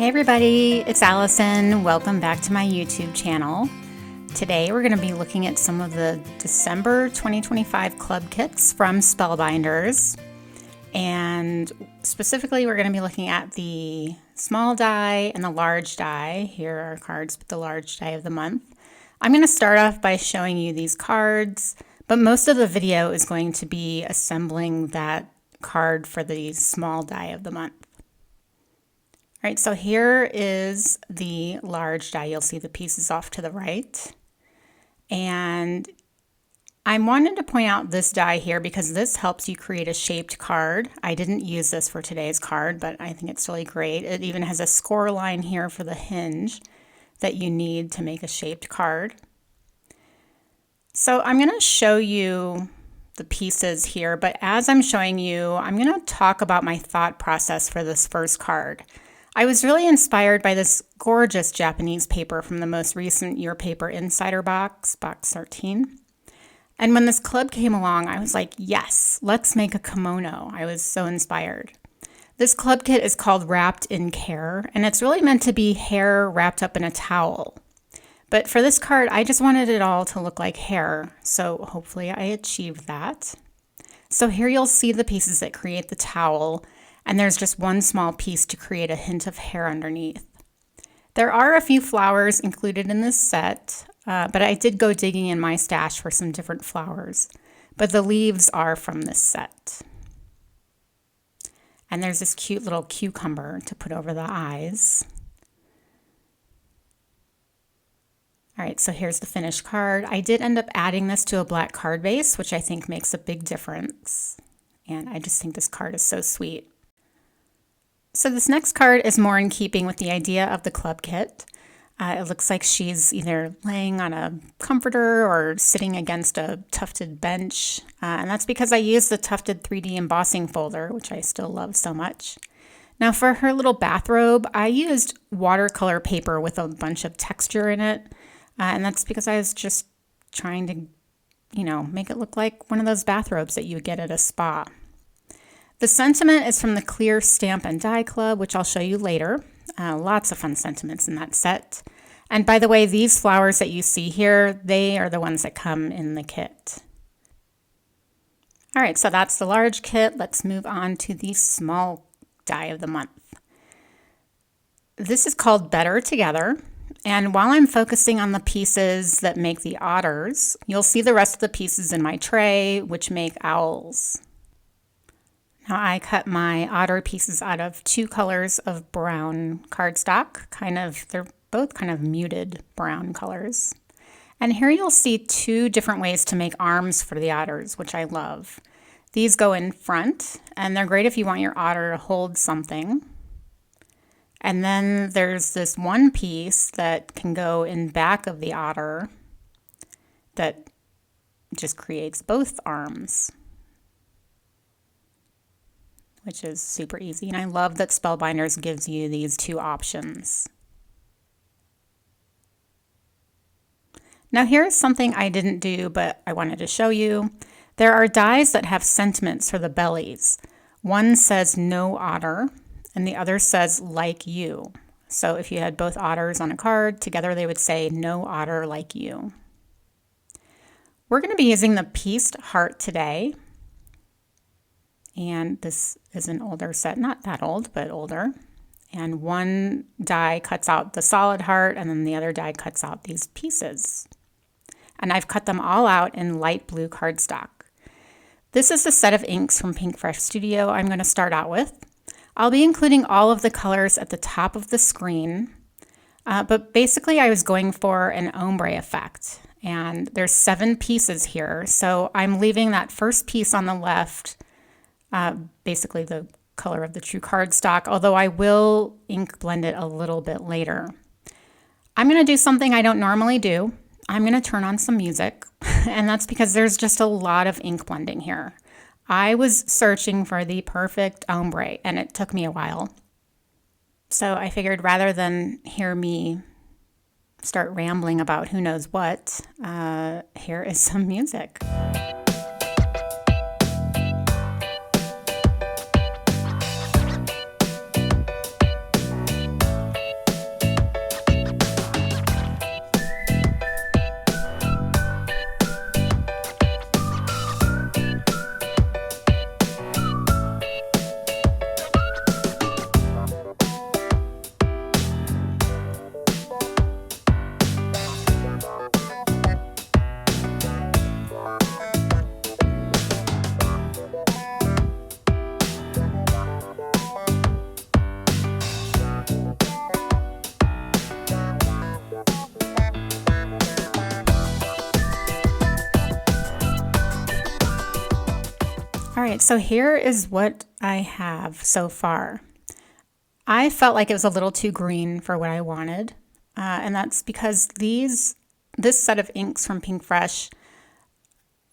Hey everybody, it's Allison. Welcome back to my YouTube channel. Today we're going to be looking at some of the December 2025 club kits from Spellbinders. And specifically we're going to be looking at the small die and the large die. Here are cards with the large die of the month. I'm going to start off by showing you these cards, but most of the video is going to be assembling that card for the small die of the month. All right, so here is the large die. You'll see the pieces off to the right. And I wanted to point out this die here because this helps you create a shaped card. I didn't use this for today's card, but I think it's really great. It even has a score line here for the hinge that you need to make a shaped card. So I'm going to show you the pieces here, but as I'm showing you, I'm going to talk about my thought process for this first card. I was really inspired by this gorgeous Japanese paper from the most recent Your Paper Insider box, box 13. And when this club came along, I was like, yes, let's make a kimono. I was so inspired. This club kit is called Wrapped in Care, and it's really meant to be hair wrapped up in a towel. But for this card, I just wanted it all to look like hair, so hopefully I achieved that. So here you'll see the pieces that create the towel, and there's just one small piece to create a hint of hair underneath. There are a few flowers included in this set, but I did go digging in my stash for some different flowers. But the leaves are from this set. And there's this cute little cucumber to put over the eyes. All right, so here's the finished card. I did end up adding this to a black card base, which I think makes a big difference. And I just think this card is so sweet. So this next card is more in keeping with the idea of the club kit. It looks like she's either laying on a comforter or sitting against a tufted bench. And that's because I used the Tufted 3D embossing folder, which I still love so much. Now for her little bathrobe, I used watercolor paper with a bunch of texture in it. And that's because I was just trying to, make it look like one of those bathrobes that you would get at a spa. The sentiment is from the Clear Stamp and Die Club, which I'll show you later. Lots of fun sentiments in that set. And by the way, these flowers that you see here, they are the ones that come in the kit. All right, so that's the large kit. Let's move on to the small die of the month. This is called Better Together. And while I'm focusing on the pieces that make the otters, you'll see the rest of the pieces in my tray, which make owls. Now I cut my otter pieces out of two colors of brown cardstock. They're both kind of muted brown colors. And here you'll see two different ways to make arms for the otters, which I love. These go in front, and they're great if you want your otter to hold something. And then there's this one piece that can go in back of the otter that just creates both arms, which is super easy. And I love that Spellbinders gives you these two options. Now here's something I didn't do, but I wanted to show you. There are dies that have sentiments for the bellies. One says no otter, and the other says like you. So if you had both otters on a card, together they would say no otter like you. We're going to be using the pieced heart today. And this is an older set, not that old, but older. And one die cuts out the solid heart, and then the other die cuts out these pieces. And I've cut them all out in light blue cardstock. This is the set of inks from PinkFresh Studio I'm going to start out with. I'll be including all of the colors at the top of the screen, but basically I was going for an ombre effect. And there's 7 pieces here, so I'm leaving that first piece on the left basically the color of the true cardstock, although I will ink blend it a little bit later. I'm going to do something I don't normally do. I'm going to turn on some music, and that's because there's just a lot of ink blending here. I was searching for the perfect ombre, and it took me a while. So I figured rather than hear me start rambling about who knows what, here is some music. right, so here is what I have so far. I felt like it was a little too green for what I wanted, and that's because this set of inks from PinkFresh,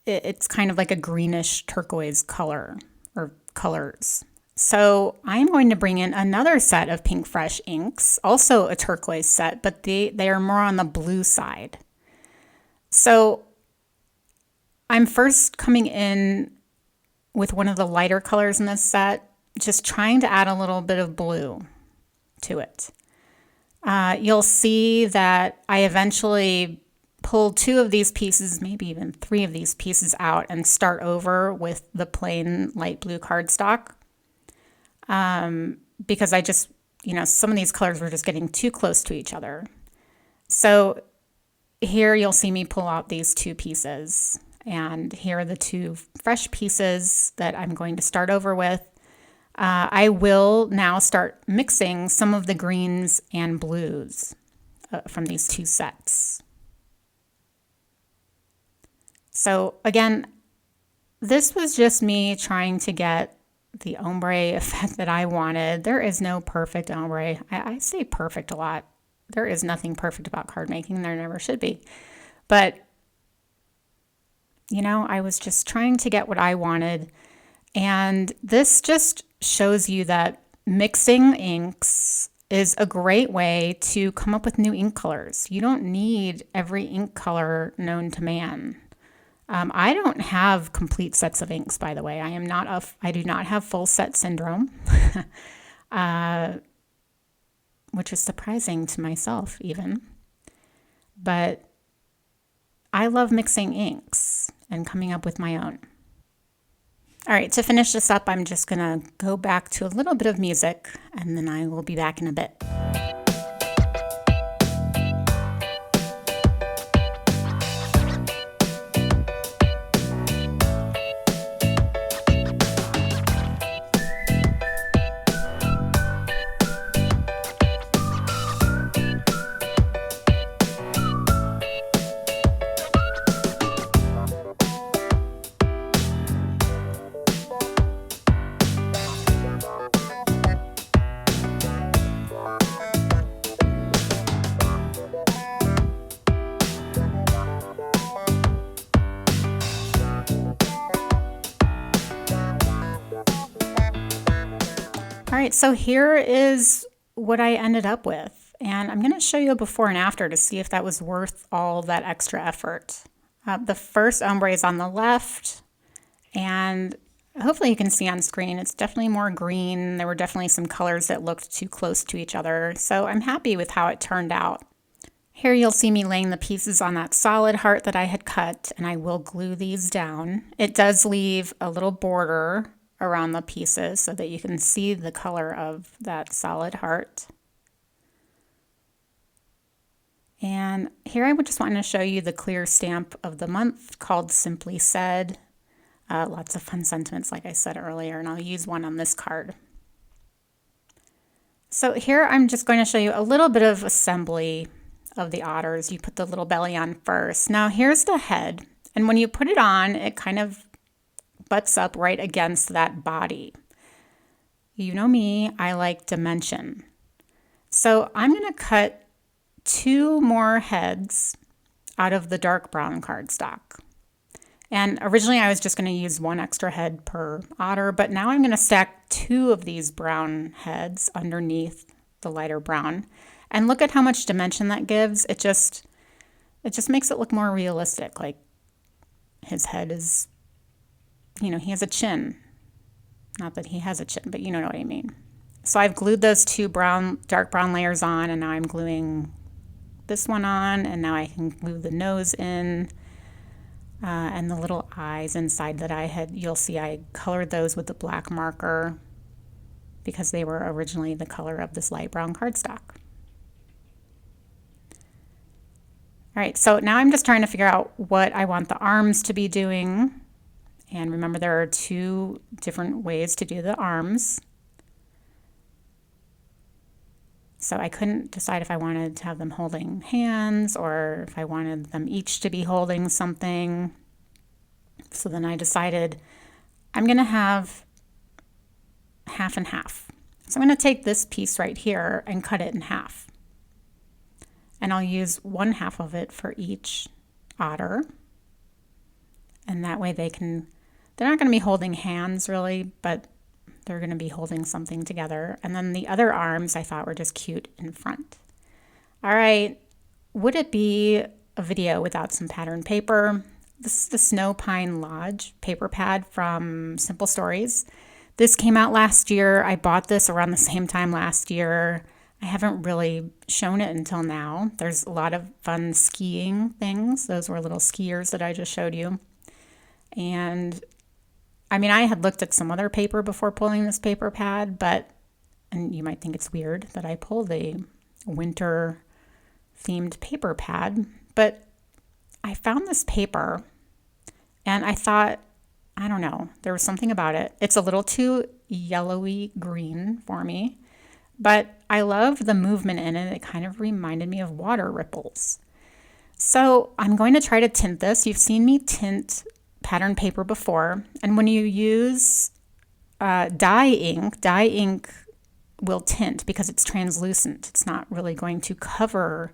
it's kind of like a greenish turquoise color, or colors. So I'm going to bring in another set of PinkFresh inks, also a turquoise set, but they are more on the blue side. So I'm first coming in with one of the lighter colors in this set, just trying to add a little bit of blue to it. You'll see that I eventually pull 2 of these pieces, maybe even 3 of these pieces out and start over with the plain light blue cardstock. Because I just, some of these colors were just getting too close to each other. So here you'll see me pull out these 2 pieces. And here are the 2 fresh pieces that I'm going to start over with. I will now start mixing some of the greens and blues from these 2 sets. So again, this was just me trying to get the ombre effect that I wanted. There is no perfect ombre. I say perfect a lot. There is nothing perfect about card making. There never should be. But I was just trying to get what I wanted. And this just shows you that mixing inks is a great way to come up with new ink colors. You don't need every ink color known to man. I don't have complete sets of inks, by the way. I do not have full set syndrome, which is surprising to myself even. But I love mixing inks and coming up with my own. All right, to finish this up, I'm just gonna go back to a little bit of music and then I will be back in a bit. All right, so here is what I ended up with. And I'm going to show you a before and after to see if that was worth all that extra effort. The first ombre is on the left, and hopefully you can see on screen, it's definitely more green. There were definitely some colors that looked too close to each other. So I'm happy with how it turned out. Here you'll see me laying the pieces on that solid heart that I had cut, and I will glue these down. It does leave a little border around the pieces so that you can see the color of that solid heart. And here I would just want to show you the clear stamp of the month called Simply Said. Lots of fun sentiments, like I said earlier, and I'll use one on this card. So here I'm just going to show you a little bit of assembly of the otters. You put the little belly on first. Now here's the head, and when you put it on, it kind of butts up right against that body. You know me, I like dimension. So I'm going to cut 2 more heads out of the dark brown cardstock. And originally I was just going to use 1 extra head per otter, but now I'm going to stack 2 of these brown heads underneath the lighter brown. And look at how much dimension that gives. It just makes it look more realistic. Like his head is, he has a chin. Not that he has a chin, but you know what I mean. So I've glued those 2 dark brown layers on, and now I'm gluing this one on, and now I can glue the nose in, and the little eyes inside that you'll see I colored those with the black marker because they were originally the color of this light brown cardstock. All right, so now I'm just trying to figure out what I want the arms to be doing. And remember, there are 2 different ways to do the arms. So I couldn't decide if I wanted to have them holding hands or if I wanted them each to be holding something. So then I decided I'm going to have half and half. So I'm going to take this piece right here and cut it in half. And I'll use 1/2 of it for each otter. And that way they're not going to be holding hands really, but they're going to be holding something together. And then the other arms I thought were just cute in front. All right, would it be a video without some pattern paper? This is the Snow Pine Lodge paper pad from Simple Stories. This came out last year. I bought this around the same time last year. I haven't really shown it until now. There's a lot of fun skiing things. Those were little skiers that I just showed you. And I mean, I had looked at some other paper before pulling this paper pad, and you might think it's weird that I pulled a winter themed paper pad, but I found this paper and I thought, I don't know, there was something about it. It's a little too yellowy green for me, but I love the movement in it. It kind of reminded me of water ripples. So I'm going to try to tint this. You've seen me tint pattern paper before, and when you use dye ink will tint because it's translucent. It's not really going to cover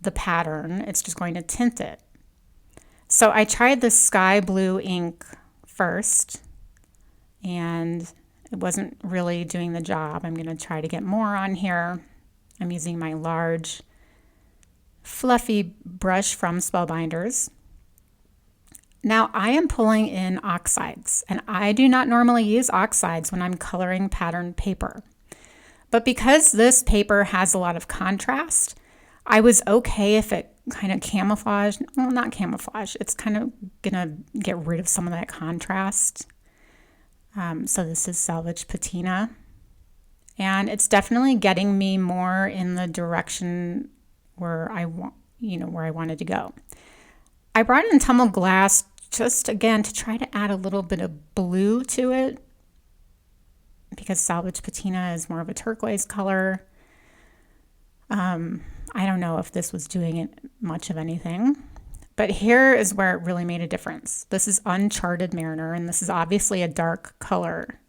the pattern, it's just going to tint it. So I tried the sky blue ink first, and it wasn't really doing the job. I'm going to try to get more on here. I'm using my large fluffy brush from Spellbinders. Now I am pulling in oxides, and I do not normally use oxides when I'm coloring pattern paper. But because this paper has a lot of contrast, I was okay if it kind of camouflaged, well, not camouflage, it's kind of gonna get rid of some of that contrast. So this is Salvage Patina, and it's definitely getting me more in the direction where I wanted to go. I brought in Tumbled Glass just again to try to add a little bit of blue to it, because Salvage Patina is more of a turquoise color. I don't know if this was doing it much of anything, but here is where it really made a difference. This is Uncharted Mariner, and this is obviously a dark color.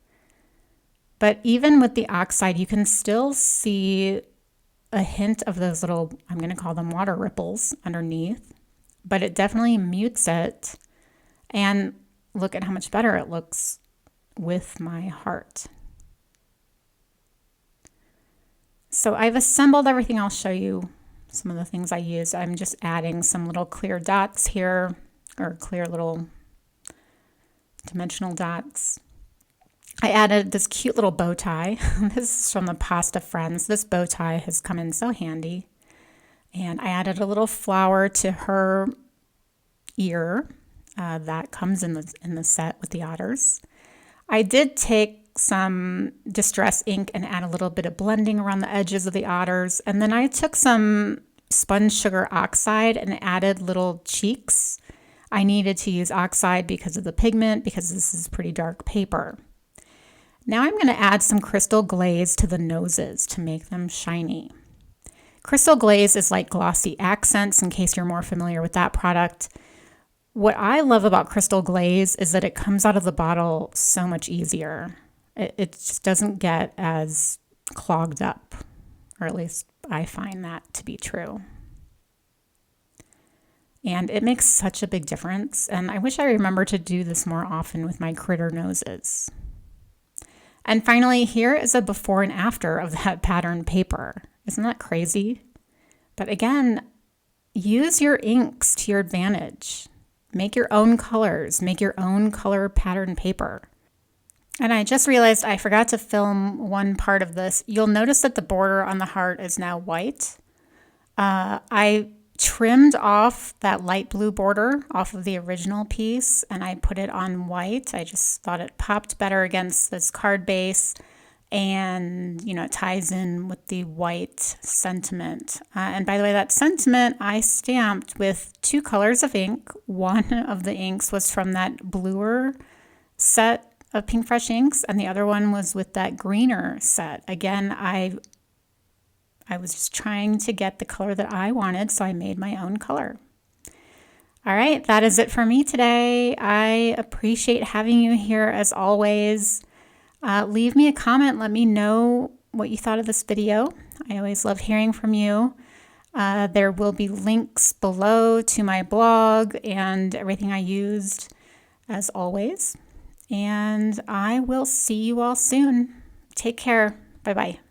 But even with the oxide, you can still see a hint of those little, I'm going to call them water ripples underneath, but it definitely mutes it. And look at how much better it looks with my heart. So I've assembled everything. I'll show you some of the things I use. I'm just adding some little clear dots here, or clear little dimensional dots. I added this cute little bow tie. This is from the Pasta Friends. This bow tie has come in so handy. And I added a little flower to her ear that comes in the set with the otters. I did take some Distress ink and add a little bit of blending around the edges of the otters. And then I took some Spun Sugar Oxide and added little cheeks. I needed to use Oxide because of the pigment, because this is pretty dark paper. Now I'm going to add some Crystal Glaze to the noses to make them shiny. Crystal Glaze is like Glossy Accents, in case you're more familiar with that product. What I love about Crystal Glaze is that it comes out of the bottle so much easier. It just doesn't get as clogged up, or at least I find that to be true. And it makes such a big difference, and I wish I remember to do this more often with my critter noses. And finally, here is a before and after of that pattern paper. Isn't that crazy? But again, use your inks to your advantage. Make your own colors, make your own color pattern paper. And I just realized I forgot to film one part of this. You'll notice that the border on the heart is now white. I trimmed off that light blue border off of the original piece, and I put it on white. I just thought it popped better against this card base, and it ties in with the white sentiment. And by the way, that sentiment I stamped with 2 colors of ink. One of the inks was from that bluer set of PinkFresh inks, and the other one was with that greener set. Again, I was just trying to get the color that I wanted, so I made my own color. All right, that is it for me today. I appreciate having you here as always. Leave me a comment. Let me know what you thought of this video. I always love hearing from you. There will be links below to my blog and everything I used as always. And I will see you all soon. Take care. Bye-bye.